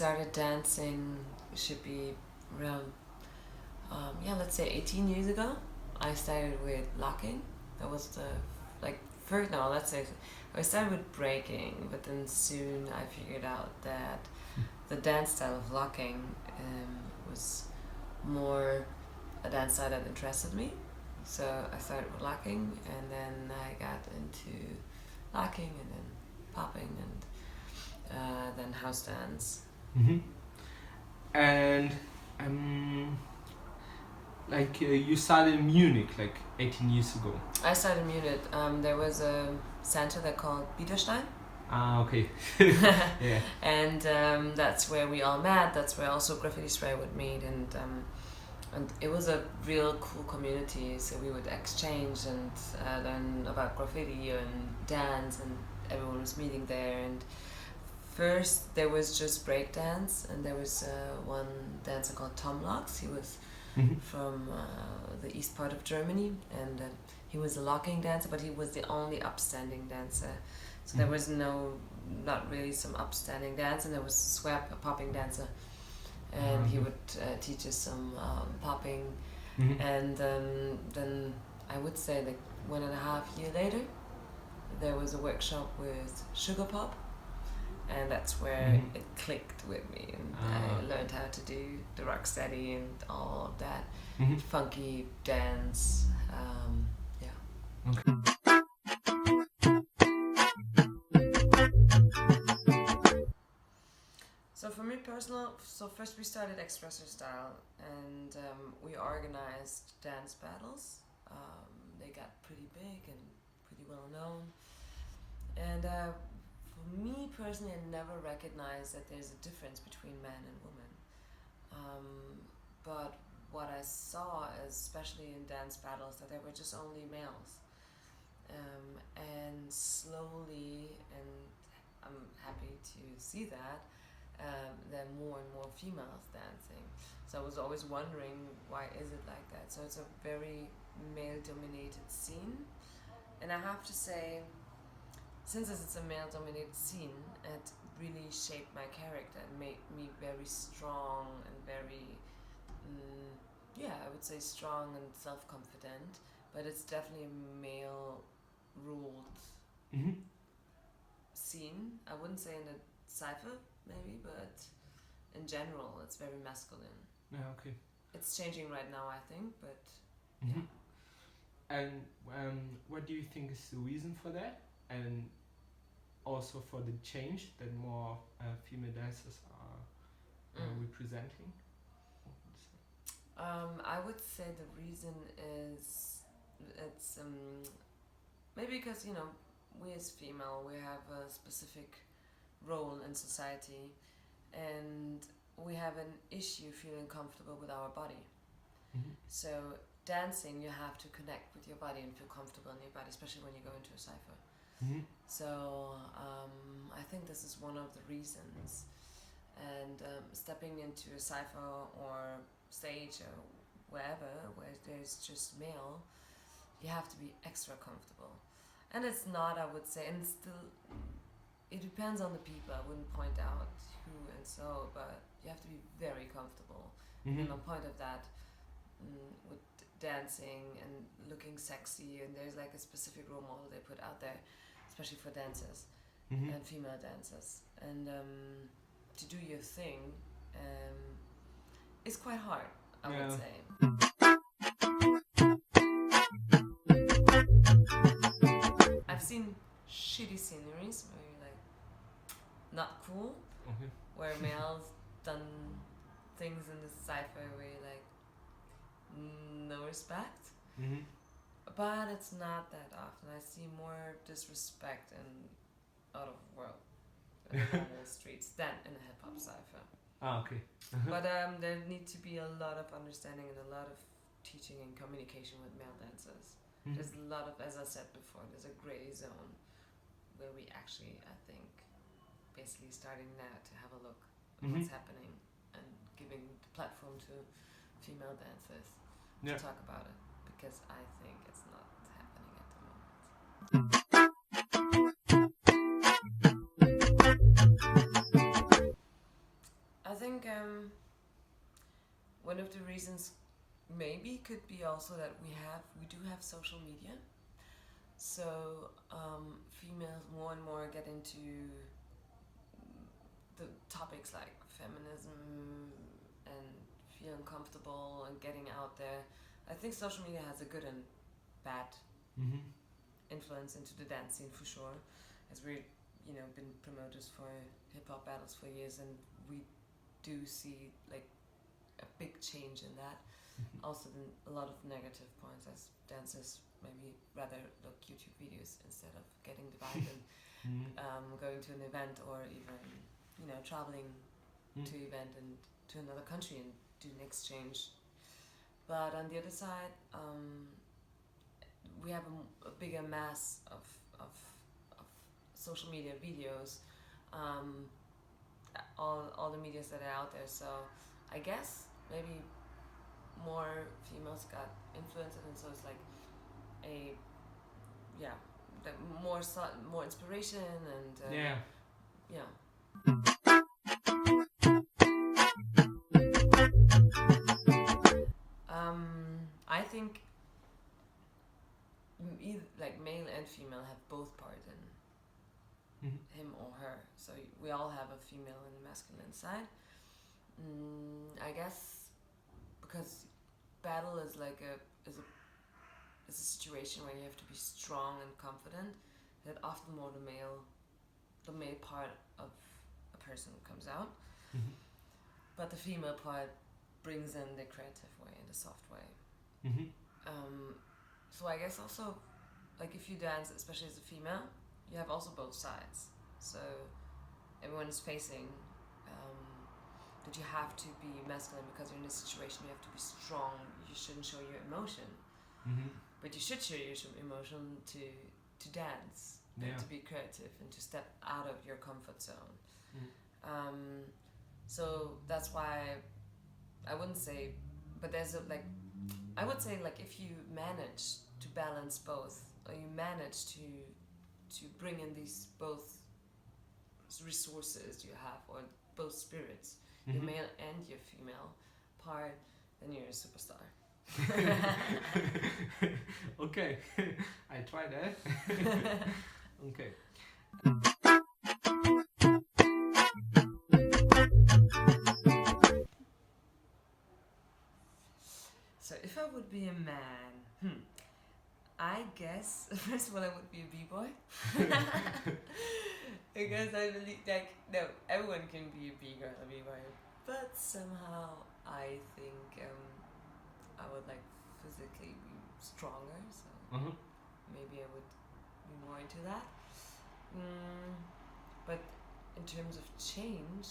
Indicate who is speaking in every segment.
Speaker 1: started dancing, should be around, let's say 18 years ago. I started with locking. That was the, like, first, no, let's say, I started with breaking, but then soon I figured out that the dance style of locking was more a dance style that interested me. So I started with locking, and then I got into locking, and then popping, and then house dance.
Speaker 2: Mm-hmm. And you started in Munich like 18 years ago.
Speaker 1: I started in Munich. There was a center that called Biederstein.
Speaker 2: Ah, okay. Yeah.
Speaker 1: And that's where we all met. That's where also Graffiti Spray would meet, and it was a real cool community. So we would exchange and learn about graffiti and dance, and everyone was meeting there. And first there was just break dance, and there was one dancer called Tom Locks. He was from the east part of Germany, and he was a locking dancer, but he was the only upstanding dancer. So there was not really some upstanding dance, and there was Swap, a popping dancer, and he would teach us some popping. And then I would say like 1.5 years later, there was a workshop with Sugar Pop, and that's where it clicked with me, and I learned how to do the rocksteady and all of that funky dance.
Speaker 2: Okay.
Speaker 1: So for me personal, so first we started Expressor Style, and we organized dance battles. They got pretty big and pretty well known. And for me personally, I never recognized that there's a difference between man and woman. But what I saw, especially in dance battles, that there were just only males. And slowly, and I'm happy to see that, there are more and more females dancing. So I was always wondering, why is it like that? So it's a very male-dominated scene. And I have to say, since it's a male-dominated scene, it really shaped my character and made me very strong and very, I would say strong and self-confident. But it's definitely a male-ruled scene. I wouldn't say in a cypher, maybe, but in general, it's very masculine.
Speaker 2: Yeah, okay.
Speaker 1: It's changing right now, I think, but
Speaker 2: yeah. And what do you think is the reason for that? And also for the change that more female dancers are representing?
Speaker 1: I would say the reason is it's maybe because we as female, we have a specific role in society, and we have an issue feeling comfortable with our body. So dancing, you have to connect with your body and feel comfortable in your body, especially when you go into a cypher. So I think this is one of the reasons. And stepping into a cypher or stage or wherever where there's just male, you have to be extra comfortable. And it's not, I would say, and still it depends on the people. I wouldn't point out who and so, but you have to be very comfortable. And on point of that, with dancing and looking sexy, and there's like a specific role model they put out there, especially for dancers and female dancers. And to do your thing is quite hard, I would say. I've seen shitty sceneries where you're like, not cool, where males done things in the cypher where you're like, no respect. But it's not that often. I see more disrespect and out of world in the normal streets than in a hip-hop cypher.
Speaker 2: Okay.
Speaker 1: But there need to be a lot of understanding and a lot of teaching and communication with male dancers. There's a lot of, as I said before, there's a gray zone where we actually, I think, basically starting now to have a look at what's happening and giving the platform to female dancers to talk about it, because I think it's not happening at the moment. I think one of the reasons maybe could be also that we do have social media. So females more and more get into the topics like feminism and feeling comfortable and getting out there. I think social media has a good and bad influence into the dance scene for sure, as we've been promoters for hip hop battles for years, and we do see like a big change in that. Also, a lot of negative points as dancers maybe rather look YouTube videos instead of getting the vibe and going to an event, or even traveling to an event and to another country and do an exchange. But on the other side, we have a bigger mass of social media videos, all the medias that are out there. So I guess maybe more females got influenced, and so it's like a the more inspiration and yeah. I think either like male and female have both parts in him or her. So we all have a female and a masculine side. I guess because battle is like a situation where you have to be strong and confident, that often more the male part of a person comes out, but the female part brings in the creative way and the soft way. So I guess also, like if you dance, especially as a female, you have also both sides. So everyone is facing that you have to be masculine because you're in a situation, you have to be strong, you shouldn't show your emotion. But you should show your emotion to dance, and to be creative, and to step out of your comfort zone. So that's why I wouldn't say, but there's I would say like if you manage to balance both, or you manage to bring in these both resources you have, or both spirits, your male and your female part, then you're a superstar.
Speaker 2: Okay, I try that. Okay.
Speaker 1: So if I would be a man, I guess first of all I would be a b-boy. Because I believe no, everyone can be a b-girl, a b-boy, but somehow I think I would like physically be stronger, so maybe I would be more into that. But in terms of change,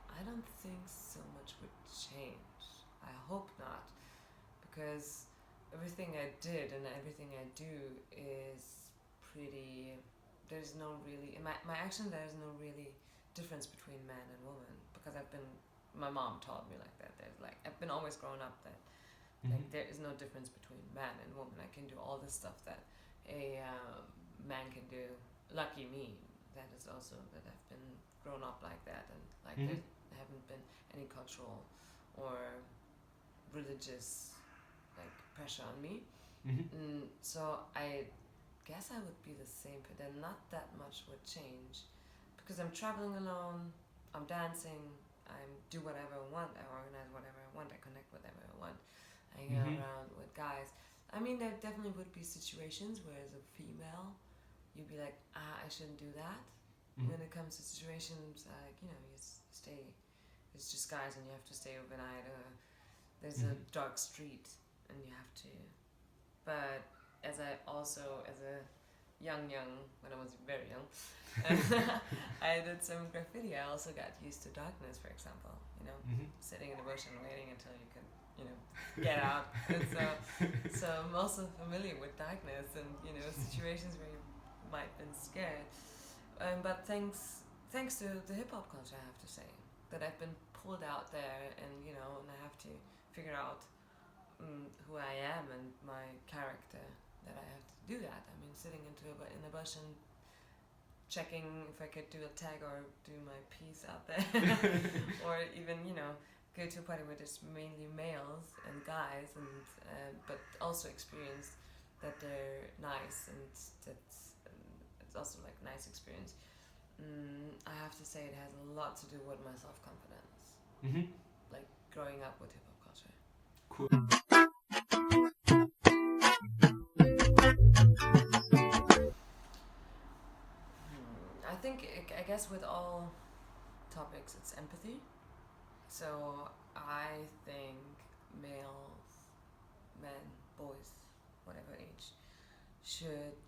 Speaker 1: I don't think so much would change. I hope not, because everything I did and everything I do is pretty. There's no really in my action. There's no really difference between man and woman, because my mom taught me like that. There's like I've been always grown up that like there is no difference between man and woman. I can do all the stuff that a man can do. Lucky me. That is also that I've been grown up like that, and like there haven't been any cultural or religious like pressure on me. So I guess I would be the same, but then not that much would change, because I'm traveling alone, I'm dancing, I do whatever I want, I organize whatever I want, I connect whatever I want, I hang around with guys. I mean, there definitely would be situations where as a female you'd be like, I shouldn't do that. When it comes to situations like, you stay, it's just guys and you have to stay overnight, or there's a dark street and you have to. But as a young, when I was very young, I did some graffiti. I also got used to darkness, for example, sitting in the bush and waiting until you could, get out. And so I'm also familiar with darkness and, situations where you might have been scared. But thanks to the hip hop culture, I have to say, that I've been pulled out there, and and I have to figure out who I am and my character, that I have to do that. I mean, sitting in a bush and checking if I could do a tag or do my piece out there, or even go to a party where there's mainly males and guys, and but also experience that they're nice, and it's also like nice experience. I have to say it has a lot to do with my self-confidence.
Speaker 2: Mm-hmm.
Speaker 1: Like growing up with hip-hop culture.
Speaker 2: Cool.
Speaker 1: I guess with all topics it's empathy. So I think males, men, boys, whatever age, should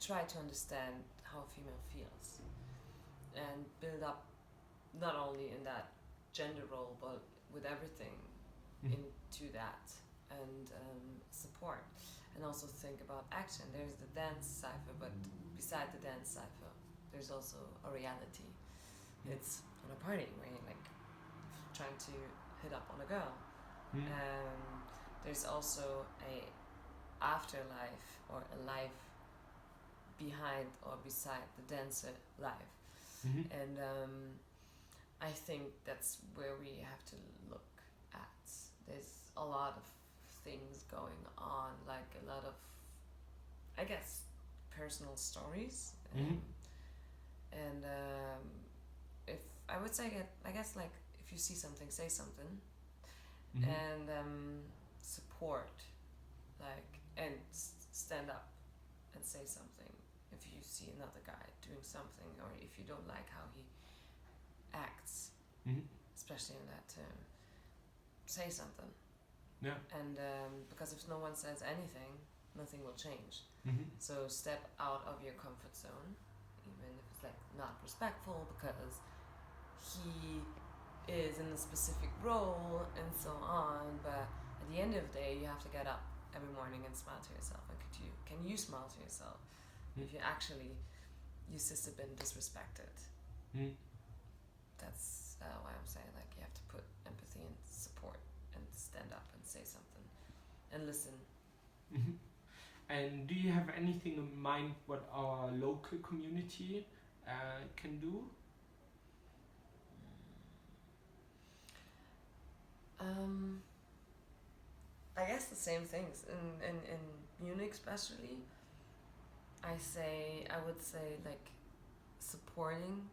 Speaker 1: try to understand how a female feels and build up not only in that gender role but with everything into that, and support, and also think about action. There's the dance cipher, but beside the dance cipher there's also a reality. It's on a party where you're like trying to hit up on a girl. There's also a afterlife or a life behind or beside the dancer life. And I think that's where we have to look at. There's a lot of things going on, like a lot of, I guess, personal stories. And if I would say, I guess, like, if you see something, say something, and support, like, and stand up and say something if you see another guy doing something, or if you don't like how he acts, especially in that term, say something.
Speaker 2: Yeah.
Speaker 1: And because if no one says anything, nothing will change. So step out of your comfort zone, even if it's like not respectful, because he is in a specific role and so on. But at the end of the day, you have to get up every morning and smile to yourself. And can you smile to yourself if you actually your sister been disrespected? That's why I'm saying, like, you have to put empathy and support and stand up and say something and listen.
Speaker 2: And do you have anything in mind what our local community can do?
Speaker 1: I guess the same things in Munich, especially. I would say, like, supporting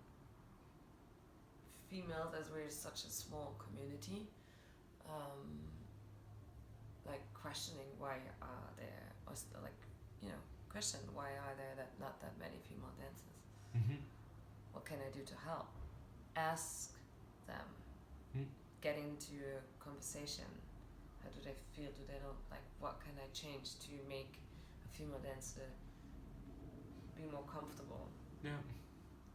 Speaker 1: females, as we're such a small community, like questioning why are there, or like, question why are there not that many female dancers. What can I do to help? Ask them. Get into a conversation. How do they feel? Do they don't like? What can I change to make a female dancer be more comfortable?
Speaker 2: Yeah.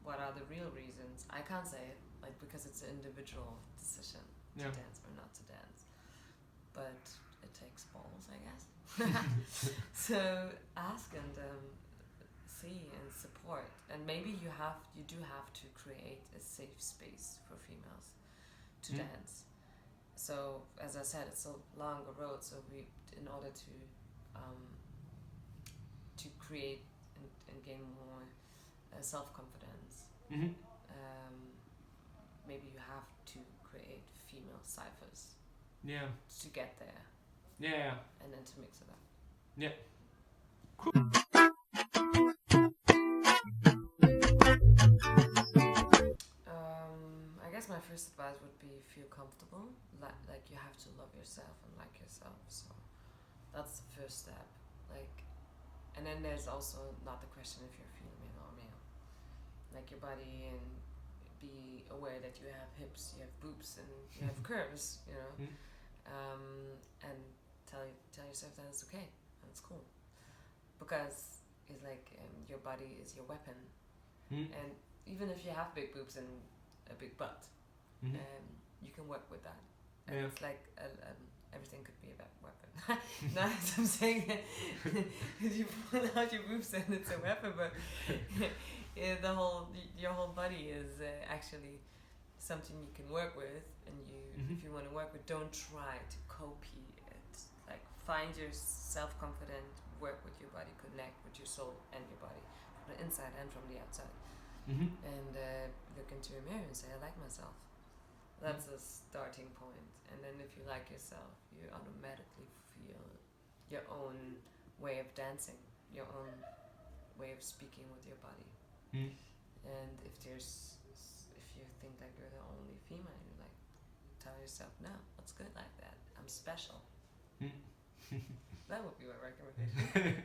Speaker 1: What are the real reasons? I can't say it, like, because it's an individual decision to dance or not to dance. But it takes balls, I guess. So ask and see and support, and maybe you do have to create a safe space for females to dance. So as I said, it's a longer road. So in order to create and gain more self-confidence, maybe you have to create female ciphers.
Speaker 2: Yeah.
Speaker 1: To get there.
Speaker 2: Yeah.
Speaker 1: And then to mix it up.
Speaker 2: Yeah. Cool.
Speaker 1: I guess my first advice would be feel comfortable. Like you have to love yourself and like yourself. So that's the first step. Like, and then there's also not the question if you're female or male. Like your body, and be aware that you have hips, you have boobs, and you have curves. And tell yourself that it's okay, and it's cool, because it's like your body is your weapon, and even if you have big boobs and a big butt, you can work with that, and it's like everything could be a weapon. Not as I'm saying that you pull out your boobs and it's a weapon, but your whole body is actually something you can work with, and if you want to work with, don't try to copy it. Like, find your self-confident, work with your body, connect with your soul and your body from the inside and from the outside. and look into a mirror and say, I like myself. That's a starting point. And then if you like yourself, you automatically feel your own way of dancing, your own way of speaking with your body. And if you think like you're the only female, you like tell yourself, no, it's good like that. I'm special. That would be my recommendation.